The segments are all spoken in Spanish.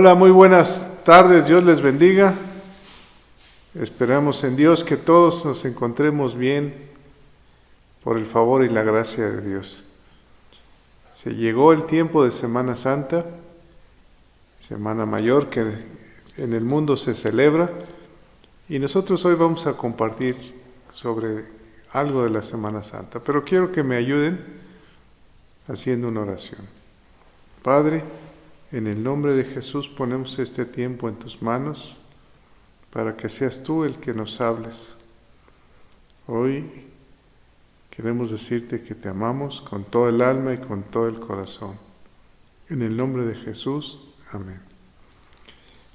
Hola, muy buenas tardes, Dios les bendiga. Esperamos en Dios que todos nos encontremos bien por el favor y la gracia de Dios. Se llegó el tiempo de Semana Santa, Semana Mayor, que en el mundo se celebra, y nosotros hoy vamos a compartir sobre algo de la Semana Santa, pero quiero que me ayuden haciendo una oración. Padre, en el nombre de Jesús ponemos este tiempo en tus manos para que seas tú el que nos hables. Hoy queremos decirte que te amamos con todo el alma y con todo el corazón. En el nombre de Jesús, amén.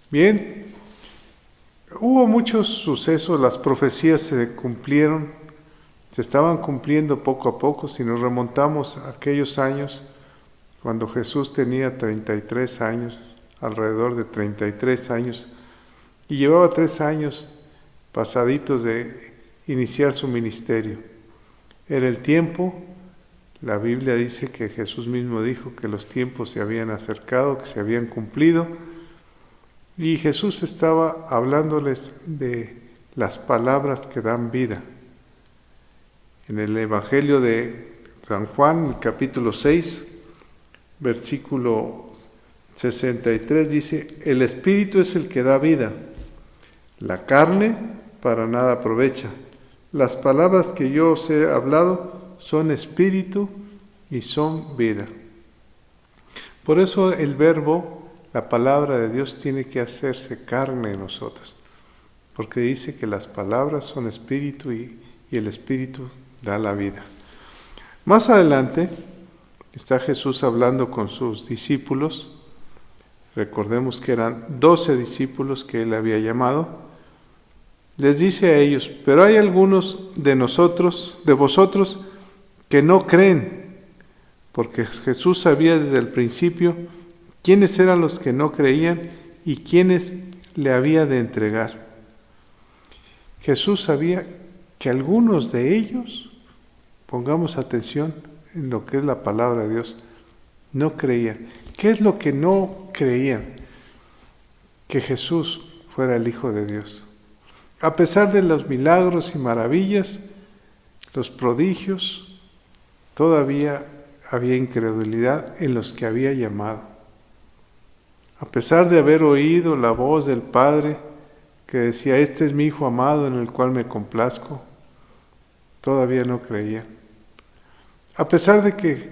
Bien, hubo muchos sucesos, las profecías se cumplieron, se estaban cumpliendo poco a poco. Si nos remontamos a aquellos años, cuando Jesús tenía 33 años, alrededor de 33 años, y llevaba 3 años pasaditos de iniciar su ministerio. Era el tiempo, la Biblia dice que Jesús mismo dijo que los tiempos se habían acercado, que se habían cumplido, y Jesús estaba hablándoles de las palabras que dan vida. En el Evangelio de San Juan, capítulo 6, versículo 63 dice: el Espíritu es el que da vida, la carne para nada aprovecha. Las palabras que yo os he hablado son espíritu y son vida. Por eso el verbo, la palabra de Dios, tiene que hacerse carne en nosotros, porque dice que las palabras son espíritu y el espíritu da la vida. Más adelante está Jesús hablando con sus discípulos. Recordemos que eran 12 discípulos que él había llamado. Les dice a ellos: pero hay algunos de vosotros, que no creen, porque Jesús sabía desde el principio quiénes eran los que no creían y quiénes le había de entregar. Jesús sabía que algunos de ellos, pongamos atención en lo que es la palabra de Dios, no creían. ¿Qué es lo que no creían? Que Jesús fuera el Hijo de Dios. A pesar de los milagros y maravillas, los prodigios, todavía había incredulidad en los que había llamado. A pesar de haber oído la voz del Padre que decía: este es mi Hijo amado en el cual me complazco, todavía no creían. A pesar de que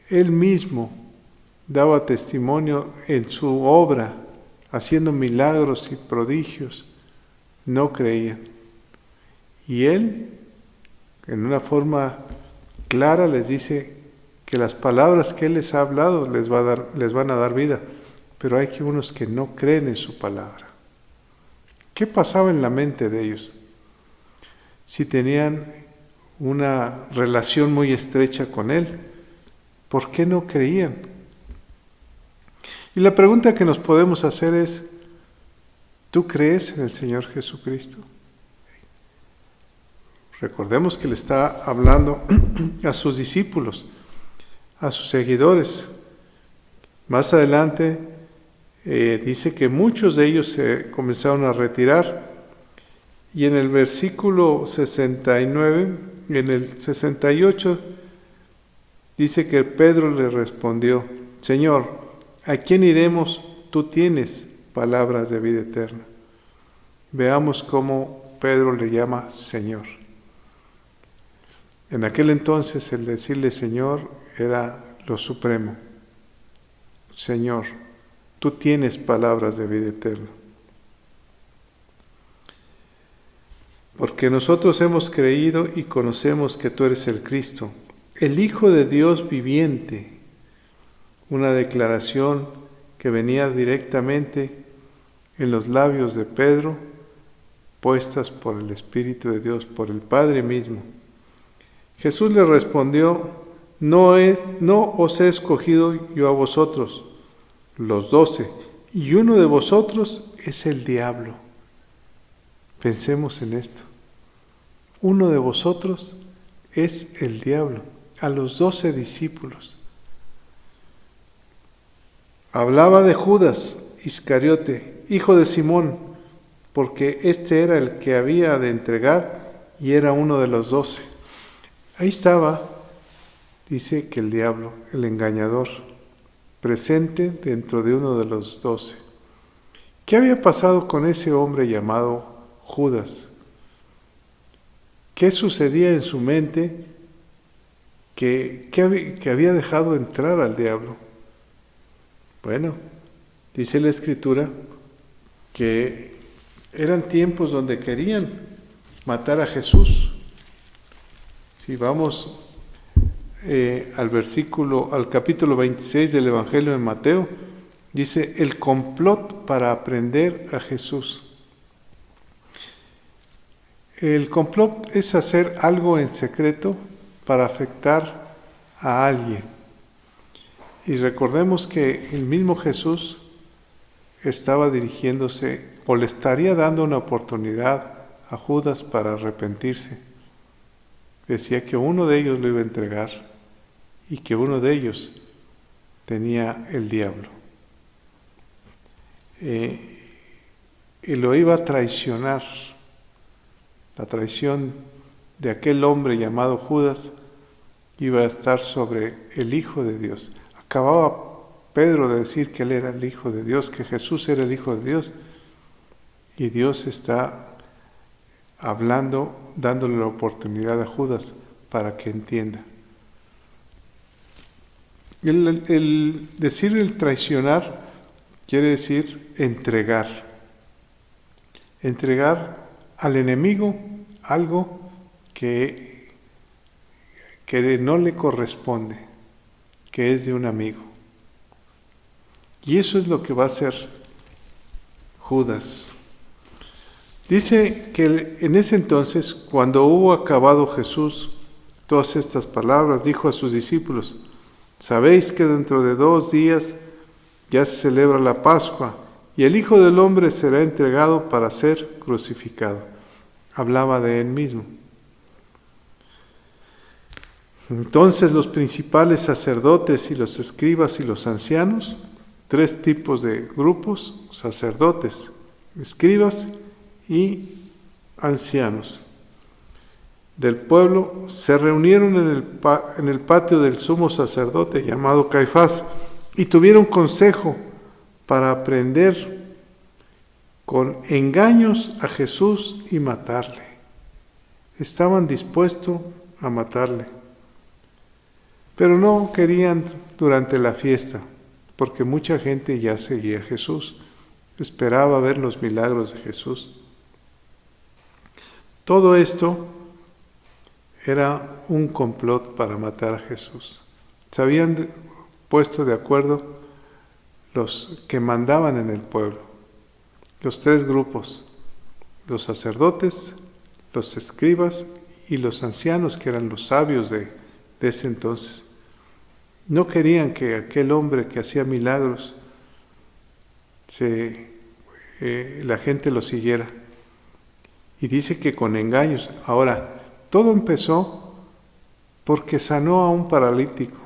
Él mismo daba testimonio en su obra, haciendo milagros y prodigios, no creían. Y Él, en una forma clara, les dice que las palabras que Él les ha hablado les van a dar vida, pero hay unos que no creen en su palabra. ¿Qué pasaba en la mente de ellos? Si tenían una relación muy estrecha con Él, ¿por qué no creían? Y la pregunta que nos podemos hacer es: ¿tú crees en el Señor Jesucristo? Recordemos que le está hablando a sus discípulos, a sus seguidores. Más adelante dice que muchos de ellos se comenzaron a retirar, y en el versículo 69, en el 68, dice que Pedro le respondió: Señor, ¿a quién iremos? Tú tienes palabras de vida eterna. Veamos cómo Pedro le llama Señor. En aquel entonces el decirle Señor era lo supremo. Señor, tú tienes palabras de vida eterna. Porque nosotros hemos creído y conocemos que tú eres el Cristo, el Hijo de Dios viviente. Una declaración que venía directamente en los labios de Pedro, puestas por el Espíritu de Dios, por el Padre mismo. Jesús le respondió: no os he escogido yo a vosotros, los 12, y uno de vosotros es el diablo. Pensemos en esto. Uno de vosotros es el diablo. A los 12 discípulos. Hablaba de Judas, Iscariote, hijo de Simón, porque este era el que había de entregar y era uno de los 12. Ahí estaba, dice que el diablo, el engañador, presente dentro de uno de los 12. ¿Qué había pasado con ese hombre llamado Judas? ¿Qué sucedía en su mente que había dejado entrar al diablo? Bueno, dice la Escritura que eran tiempos donde querían matar a Jesús. Si vamos al capítulo 26 del Evangelio de Mateo, dice el complot para prender a Jesús. El complot es hacer algo en secreto para afectar a alguien. Y recordemos que el mismo Jesús estaba dirigiéndose o le estaría dando una oportunidad a Judas para arrepentirse. Decía que uno de ellos lo iba a entregar y que uno de ellos tenía el diablo. Y lo iba a traicionar. La traición de aquel hombre llamado Judas iba a estar sobre el Hijo de Dios. Acababa Pedro de decir que él era el Hijo de Dios, que Jesús era el Hijo de Dios. Y Dios está hablando, dándole la oportunidad a Judas para que entienda. El decir el traicionar quiere decir entregar. Entregar al enemigo algo que no le corresponde, que es de un amigo. Y eso es lo que va a hacer Judas. Dice que en ese entonces, cuando hubo acabado Jesús todas estas palabras, dijo a sus discípulos: sabéis que dentro de 2 días ya se celebra la Pascua, y el Hijo del Hombre será entregado para ser crucificado. Hablaba de él mismo. Entonces los principales sacerdotes y los escribas y los ancianos, 3 tipos de grupos: sacerdotes, escribas y ancianos del pueblo, se reunieron en el patio del sumo sacerdote llamado Caifás y tuvieron consejo para prender con engaños a Jesús y matarle. Estaban dispuestos a matarle, pero no querían durante la fiesta, porque mucha gente ya seguía a Jesús, esperaba ver los milagros de Jesús. Todo esto era un complot para matar a Jesús. Se habían puesto de acuerdo los que mandaban en el pueblo, los 3 grupos: los sacerdotes, los escribas y los ancianos, que eran los sabios de ese entonces. No querían que aquel hombre que hacía milagros, la gente lo siguiera. Y dice que con engaños. Ahora, todo empezó porque sanó a un paralítico.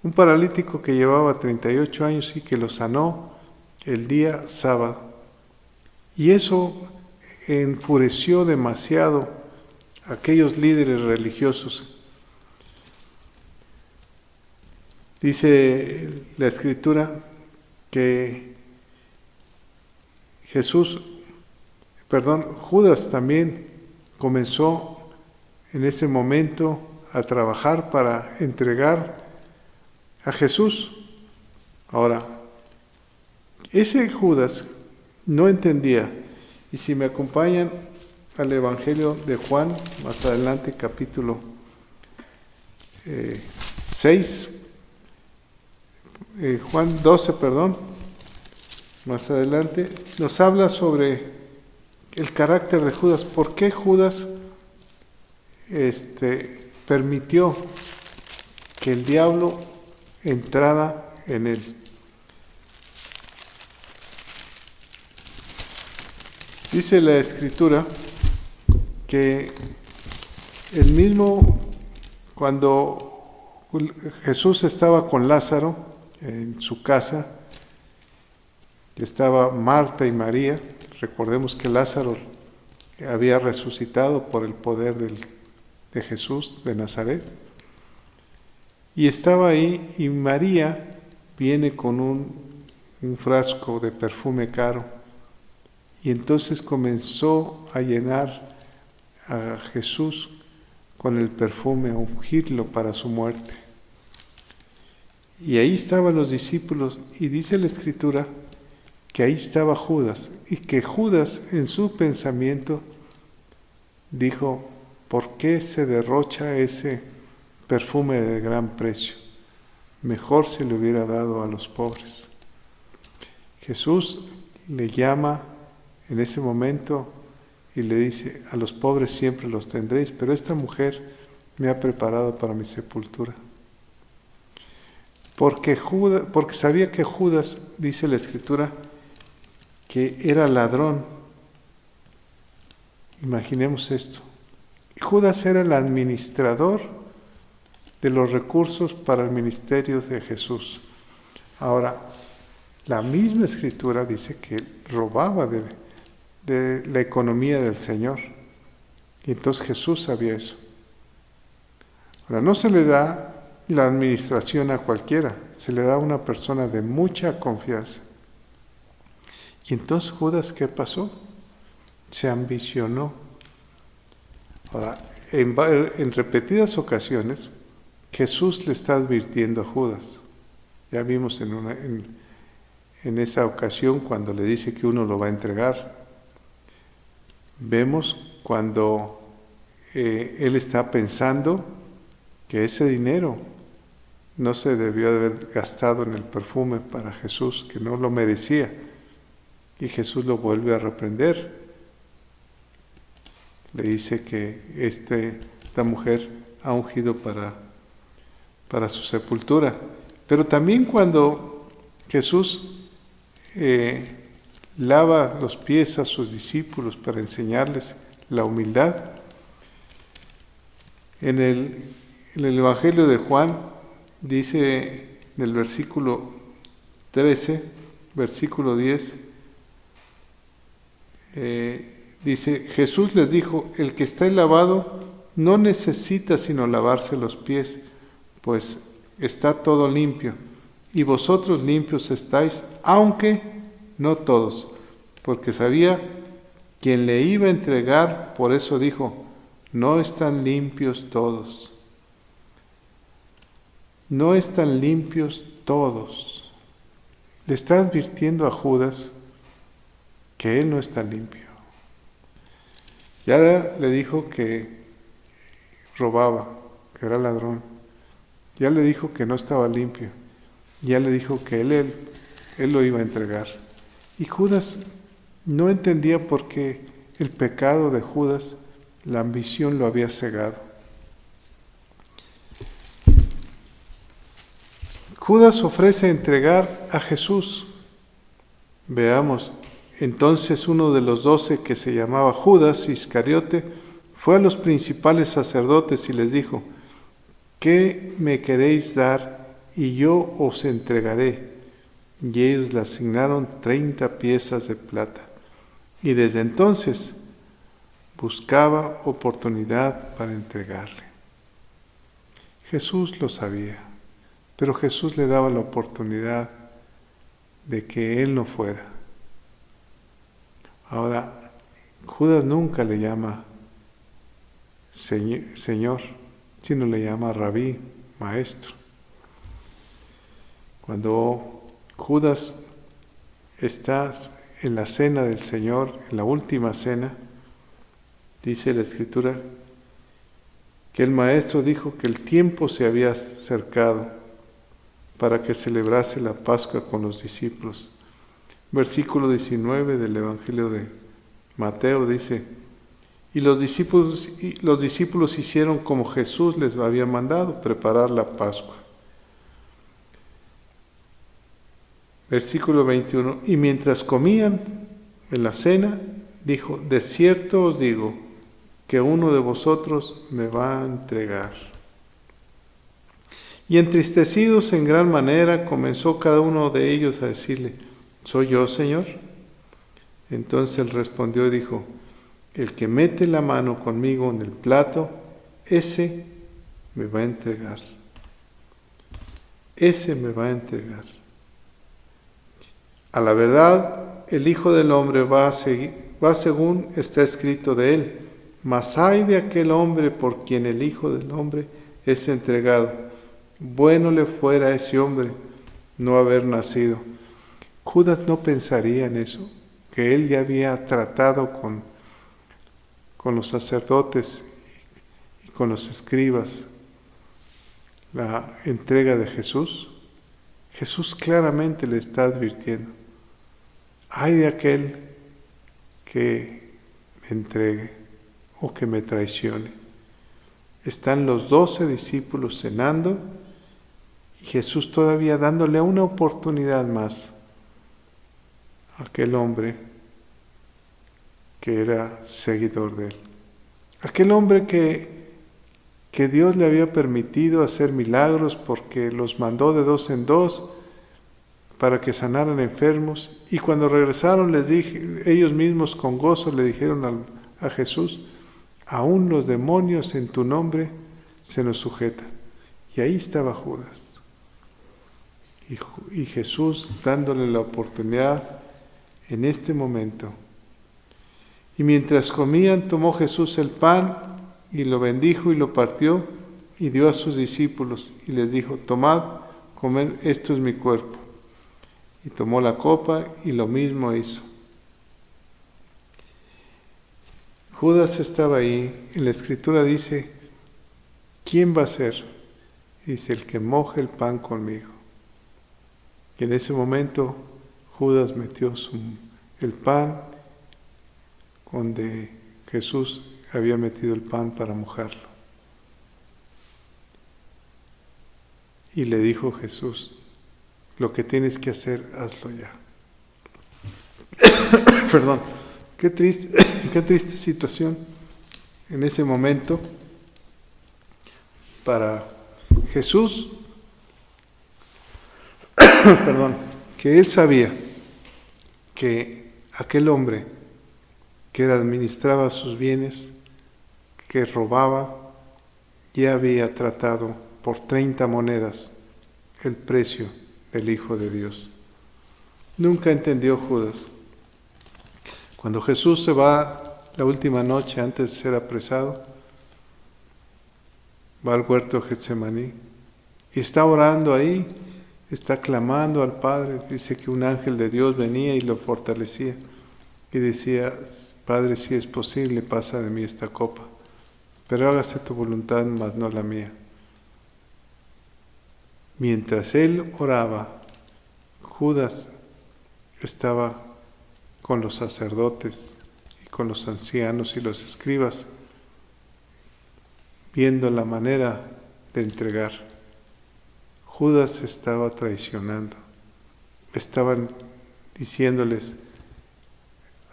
Un paralítico que llevaba 38 años y que lo sanó el día sábado. Y eso enfureció demasiado a aquellos líderes religiosos. Dice la Escritura que Judas también comenzó en ese momento a trabajar para entregar a Jesús. Ahora, ese Judas no entendía, y si me acompañan al Evangelio de Juan, más adelante, capítulo 6, Juan 12, más adelante, nos habla sobre el carácter de Judas. ¿Por qué Judas permitió que el diablo entrara en él? Dice la Escritura que el mismo, cuando Jesús estaba con Lázaro en su casa, Estaba Marta y María. Recordemos que Lázaro había resucitado por el poder de Jesús de Nazaret. Y estaba ahí, y María viene con un frasco de perfume caro. Y entonces comenzó a llenar a Jesús con el perfume, a ungirlo para su muerte. Y ahí estaban los discípulos, y dice la Escritura que ahí estaba Judas, y que Judas en su pensamiento dijo: ¿por qué se derrocha ese perfume de gran precio? Mejor se le hubiera dado a los pobres. Jesús le llama en ese momento y le dice: a los pobres siempre los tendréis, pero esta mujer me ha preparado para mi sepultura. Porque sabía que Judas, dice la Escritura, que era ladrón. Imaginemos esto. Judas era el administrador de los recursos para el ministerio de Jesús. Ahora, la misma Escritura dice que robaba de la economía del Señor. Y entonces Jesús sabía eso. Ahora, no se le da la administración a cualquiera, se le da a una persona de mucha confianza. Y entonces Judas, ¿qué pasó? Se ambicionó. Ahora, en repetidas ocasiones, Jesús le está advirtiendo a Judas. Ya vimos en esa ocasión cuando le dice que uno lo va a entregar. Vemos cuando él está pensando que ese dinero no se debió de haber gastado en el perfume para Jesús, que no lo merecía. Y Jesús lo vuelve a reprender. Le dice que esta mujer ha ungido para su sepultura. Pero también cuando Jesús lava los pies a sus discípulos para enseñarles la humildad, en el Evangelio de Juan dice en el versículo 13, versículo 10, dice: Jesús les dijo: el que está lavado no necesita sino lavarse los pies, pues está todo limpio, y vosotros limpios estáis, aunque no todos, porque sabía quién le iba a entregar, por eso dijo: no están limpios todos. No están limpios todos. Le está advirtiendo a Judas que él no está limpio. Ya le dijo que robaba, que era ladrón. Ya le dijo que no estaba limpio. Ya le dijo que él lo iba a entregar. Y Judas no entendía por qué el pecado de Judas, la ambición, lo había cegado. Judas ofrece entregar a Jesús. Veamos, entonces uno de los 12, que se llamaba Judas Iscariote, fue a los principales sacerdotes y les dijo: ¿qué me queréis dar? Y yo os entregaré. Y ellos le asignaron 30 piezas de plata. Y desde entonces buscaba oportunidad para entregarle. Jesús lo sabía, pero Jesús le daba la oportunidad de que él no fuera. Ahora, Judas nunca le llama Señor, sino le llama Rabí, maestro. Cuando Judas está en la cena del Señor, en la última cena, dice la Escritura que el maestro dijo que el tiempo se había acercado para que celebrase la Pascua con los discípulos. Versículo 19 del Evangelio de Mateo dice: y los discípulos hicieron como Jesús les había mandado, preparar la Pascua. Versículo 21, y mientras comían en la cena, dijo: de cierto os digo que uno de vosotros me va a entregar. Y entristecidos en gran manera, comenzó cada uno de ellos a decirle: ¿soy yo, Señor? Entonces él respondió y dijo, el que mete la mano conmigo en el plato, ese me va a entregar. Ese me va a entregar. A la verdad, el Hijo del Hombre va según está escrito de él, mas ay de aquel hombre por quien el Hijo del Hombre es entregado. Bueno le fuera a ese hombre no haber nacido. Judas no pensaría en eso, que él ya había tratado con los sacerdotes y con los escribas la entrega de Jesús. Jesús claramente le está advirtiendo, ay de aquel que me entregue o que me traicione. Están los 12 discípulos cenando y Jesús todavía dándole una oportunidad más a aquel hombre que era seguidor de él. Aquel hombre que Dios le había permitido hacer milagros porque los mandó de 2 en 2 para que sanaran enfermos, y cuando regresaron ellos mismos con gozo le dijeron a Jesús, aún los demonios en tu nombre se nos sujetan. Y ahí estaba Judas. Y Jesús dándole la oportunidad en este momento. Y mientras comían, tomó Jesús el pan y lo bendijo y lo partió y dio a sus discípulos y les dijo, tomad, comed, esto es mi cuerpo. Y tomó la copa y lo mismo hizo. Judas estaba ahí, y la Escritura dice, ¿quién va a ser? Dice, el que moje el pan conmigo. Y en ese momento Judas metió el pan donde Jesús había metido el pan para mojarlo. Y le dijo Jesús, lo que tienes que hacer, hazlo ya. Perdón, qué triste situación en ese momento para Jesús, perdón, que él sabía que aquel hombre que administraba sus bienes, que robaba, ya había tratado por 30 monedas el precio del Hijo de Dios. Nunca entendió Judas. Cuando Jesús se va la última noche antes de ser apresado, va al huerto de Getsemaní y está orando ahí, está clamando al Padre. Dice que un ángel de Dios venía y lo fortalecía y decía, Padre, si es posible, pasa de mí esta copa, pero hágase tu voluntad, mas no la mía. Mientras él oraba, Judas estaba con los sacerdotes y con los ancianos y los escribas, viendo la manera de entregar. Judas estaba traicionando, estaban diciéndoles,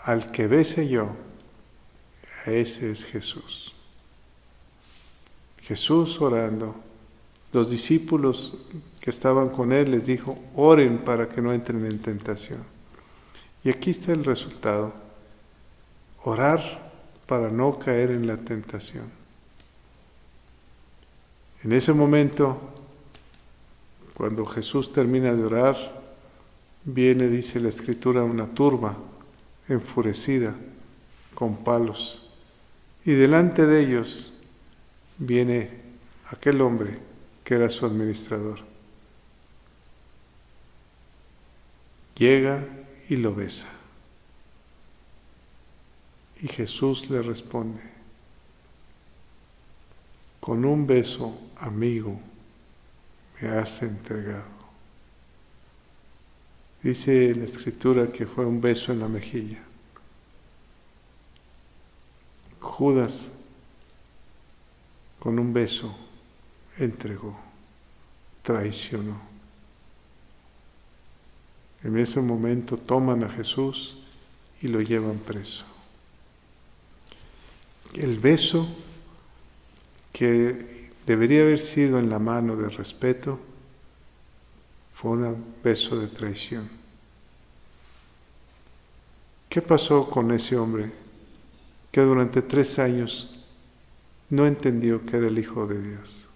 al que bese yo, a ese es Jesús. Jesús orando, los discípulos que estaban con él les dijo, oren para que no entren en tentación. Y aquí está el resultado, orar para no caer en la tentación. En ese momento, cuando Jesús termina de orar, viene, dice la Escritura, una turba enfurecida con palos, y delante de ellos viene aquel hombre que era su administrador. Llega y lo besa. Y Jesús le responde, con un beso, amigo, me has entregado. Dice la Escritura que fue un beso en la mejilla. Judas, con un beso, entregó, traicionó. En ese momento toman a Jesús y lo llevan preso. El beso que debería haber sido en la mano de respeto fue un beso de traición. ¿Qué pasó con ese hombre que durante 3 años no entendió que era el Hijo de Dios?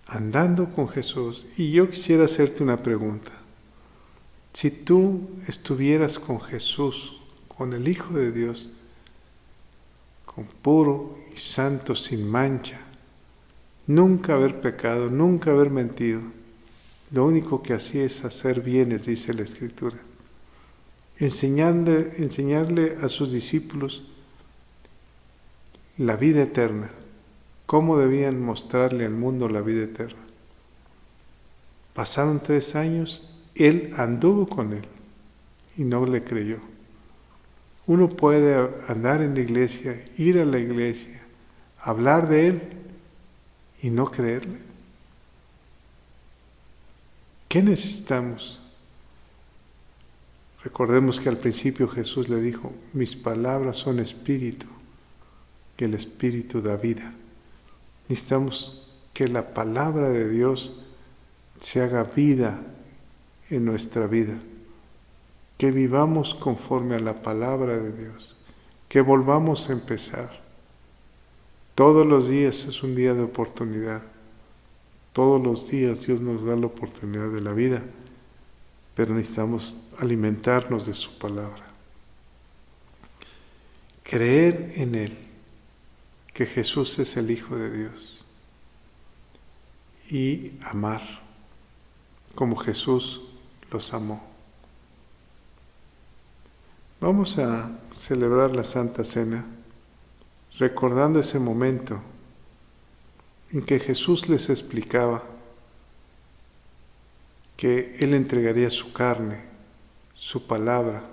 Andando con Jesús. Y yo quisiera hacerte una pregunta. Si tú estuvieras con Jesús, con el Hijo de Dios, con puro y santo, sin mancha, nunca haber pecado, nunca haber mentido, lo único que hacía es hacer bienes, dice la Escritura. Enseñarle a sus discípulos la vida eterna, cómo debían mostrarle al mundo la vida eterna. Pasaron 3 años, él anduvo con él y no le creyó. Uno puede andar en la iglesia, ir a la iglesia, hablar de él y no creerle. ¿Qué necesitamos? Recordemos que al principio Jesús le dijo, mis palabras son espíritu, que el espíritu da vida. Necesitamos que la palabra de Dios se haga vida en nuestra vida, que vivamos conforme a la palabra de Dios, que volvamos a empezar. Todos los días es un día de oportunidad. Todos los días Dios nos da la oportunidad de la vida, pero necesitamos alimentarnos de su palabra. Creer en Él, que Jesús es el Hijo de Dios, y amar como Jesús los amó. Vamos a celebrar la Santa Cena recordando ese momento en que Jesús les explicaba que Él entregaría su carne, su palabra,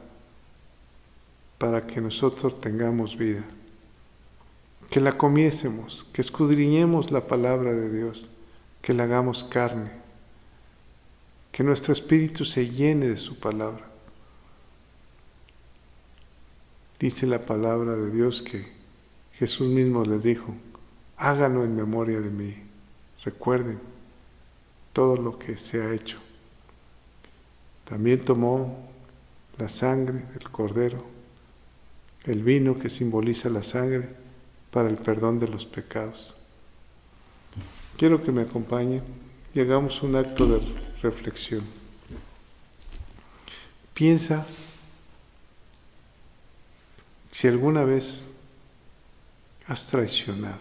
para que nosotros tengamos vida, que la comiésemos, que escudriñemos la palabra de Dios, que la hagamos carne, que nuestro espíritu se llene de su palabra. Dice la palabra de Dios que Jesús mismo les dijo, háganlo en memoria de mí, recuerden todo lo que se ha hecho. También tomó la sangre del Cordero, el vino que simboliza la sangre para el perdón de los pecados. Quiero que me acompañen y hagamos un acto de reflexión. Piensa si alguna vez has traicionado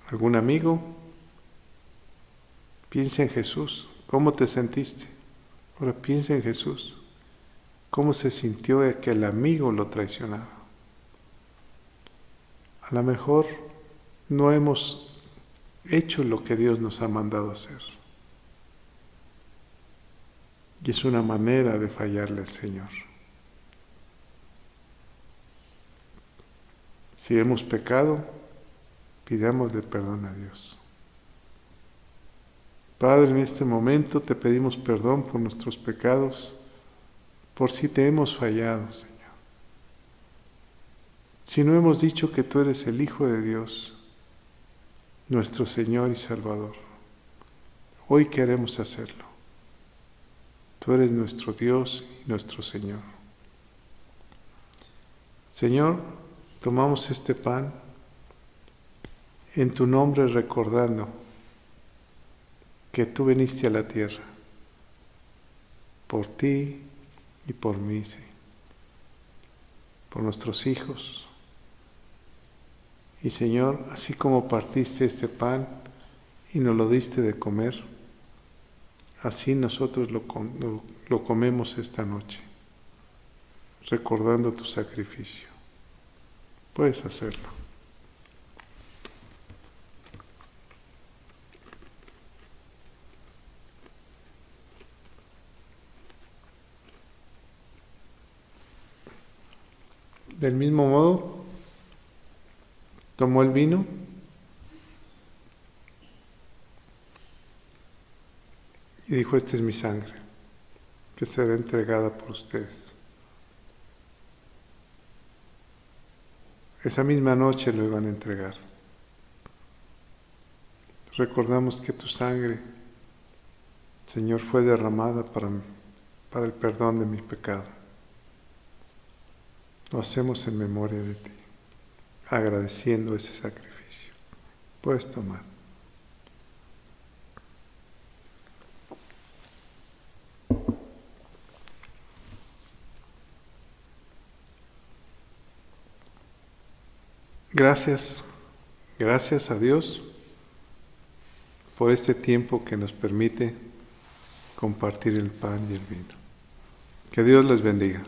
a algún amigo. Piensa en Jesús, ¿cómo te sentiste? Ahora piensa en Jesús, ¿cómo se sintió que el amigo lo traicionaba? A lo mejor no hemos hecho lo que Dios nos ha mandado hacer. Y es una manera de fallarle al Señor. Si hemos pecado, pidámosle perdón a Dios. Padre, en este momento te pedimos perdón por nuestros pecados, por si te hemos fallado, Señor. Si no hemos dicho que tú eres el Hijo de Dios, nuestro Señor y Salvador, hoy queremos hacerlo. Tú eres nuestro Dios y nuestro Señor. Señor, tomamos este pan en tu nombre recordando que tú viniste a la tierra por ti y por mí, sí, por nuestros hijos. Y Señor, así como partiste este pan y nos lo diste de comer, así nosotros lo comemos esta noche, recordando tu sacrificio. Puedes hacerlo. Del mismo modo, tomó el vino y dijo, esta es mi sangre, que será entregada por ustedes. Esa misma noche lo iban a entregar. Recordamos que tu sangre Señor, fue derramada para el perdón de mi pecado. Lo hacemos en memoria de ti, agradeciendo ese sacrificio. Puedes tomar. Gracias, gracias a Dios por este tiempo que nos permite compartir el pan y el vino. Que Dios les bendiga.